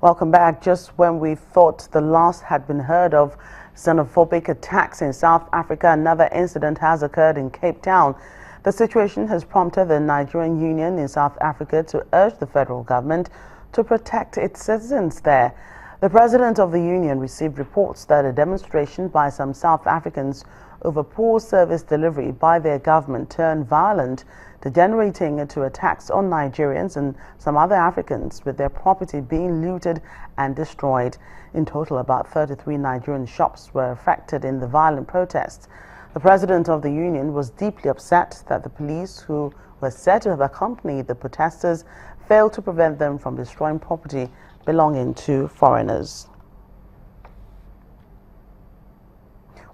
Welcome back. Just when we thought the last had been heard of xenophobic attacks in South Africa, another incident has occurred in Cape Town. The situation has prompted the Nigerian Union in South Africa to urge the federal government to protect its citizens there. The president of the union received reports that a demonstration by some South Africans over poor service delivery by their government turned violent, degenerating into attacks on Nigerians and some other Africans, with their property being looted and destroyed. In total, about 33 Nigerian shops were affected in the violent protests. The president of the union was deeply upset that the police, who were said to have accompanied the protesters, failed to prevent them from destroying property belonging to foreigners.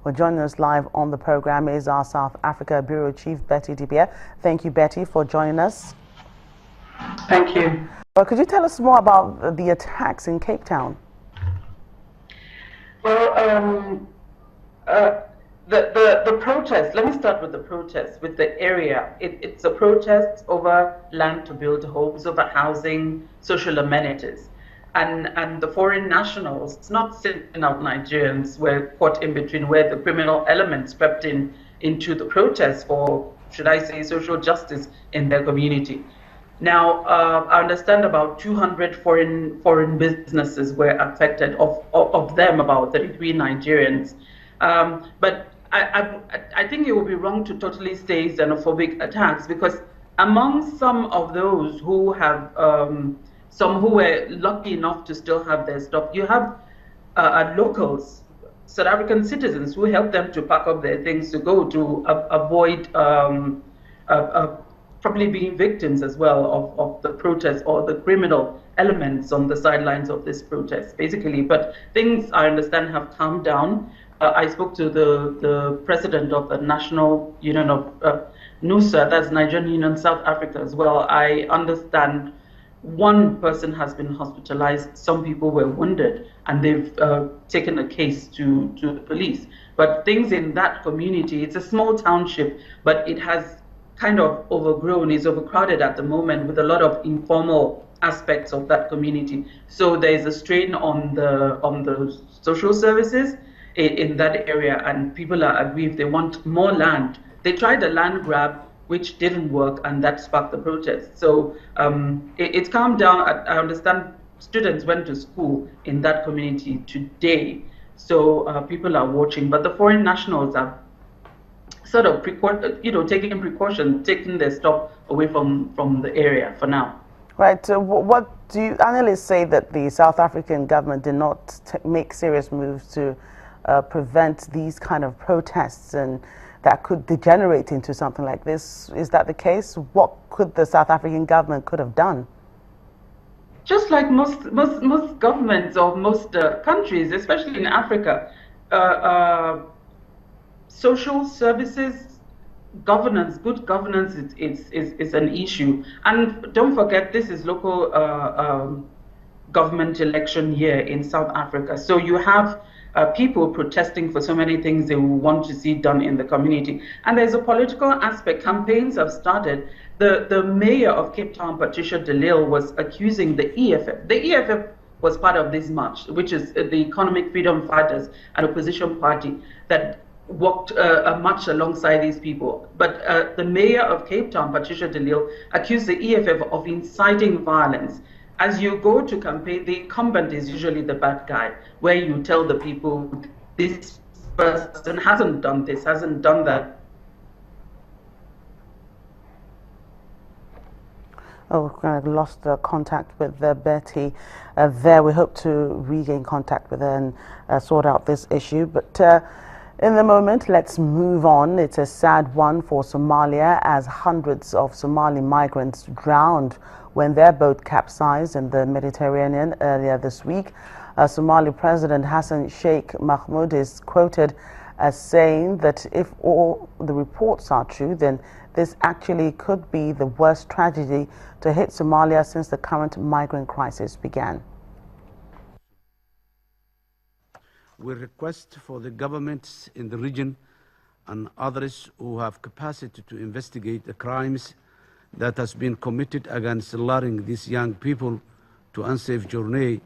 Well, joining us live on the program is our South Africa Bureau Chief, Betty Dibia. Thank you, Betty, for joining us. Thank you. Well, could you tell us more about the attacks in Cape Town? Well, the protest, let me start with the protest, with the area. It's a protest over land to build homes, over housing, social amenities. And the foreign nationals, it's not singled out Nigerians, were caught in between, where the criminal elements crept into the protest for, should I say, social justice in their community. Now, I understand about 200 foreign businesses were affected, of them about 33 Nigerians. But I think it would be wrong to totally say xenophobic attacks, because among some of those who have some who were lucky enough to still have their stuff, you have locals, South African citizens, who help them to pack up their things to go to avoid probably being victims as well of the protest or the criminal elements on the sidelines of this protest, basically. But things, I understand, have calmed down. I spoke to the president of the National Union of NUSA, that's Nigerian Union South Africa as well. I understand one person has been hospitalized, some people were wounded, and they've taken a case to the police. But things in that community, it's a small township, but it has kind of overgrown, is overcrowded at the moment with a lot of informal aspects of that community. So there's a strain on the social services in that area, and people are aggrieved. They want more land. They tried a land grab, which didn't work, and that sparked the protest. So it's calmed down. I understand students went to school in that community today, so people are watching. But the foreign nationals are sort of taking precautions, taking their stuff away from the area for now. Right. What do you analysts say that the South African government did not make serious moves to prevent these kind of protests, and that could degenerate into something like this? Is that the case? What could the South African government could have done? Just like most governments of most countries, especially in Africa, social services, governance, good governance is an issue. And don't forget, this is local government election year in South Africa. So you have people protesting for so many things they want to see done in the community. And there's a political aspect. Campaigns have started. The mayor of Cape Town, Patricia de Lille, was accusing the EFF. The EFF was part of this march, which is the Economic Freedom Fighters, an opposition party that walked a march alongside these people. But the mayor of Cape Town, Patricia de Lille, accused the EFF of inciting violence. As you go to campaign, the incumbent is usually the bad guy, where you tell the people, this person hasn't done this, hasn't done that. Oh, I lost contact with Betty there. We hope to regain contact with her and sort out this issue. But in the moment, let's move on. It's a sad one for Somalia, as hundreds of Somali migrants drowned when their boat capsized in the Mediterranean earlier this week. Somali President Hassan Sheikh Mahmoud is quoted as saying that if all the reports are true, then this actually could be the worst tragedy to hit Somalia since the current migrant crisis began. We request for the governments in the region and others who have capacity to investigate the crimes that has been committed against luring these young people to unsafe journey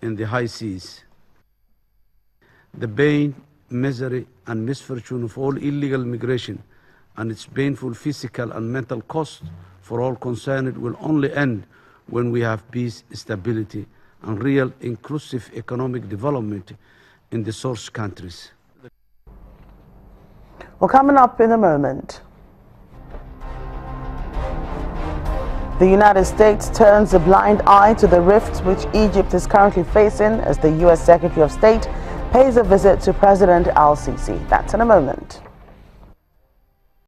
in the high seas. The pain, misery, and misfortune of all illegal migration and its painful physical and mental cost for all concerned will only end when we have peace, stability, and real inclusive economic development in the source countries. Well, coming up in a moment, the United States turns a blind eye to the rifts which Egypt is currently facing as the U.S. Secretary of State pays a visit to President al-Sisi. That's in a moment.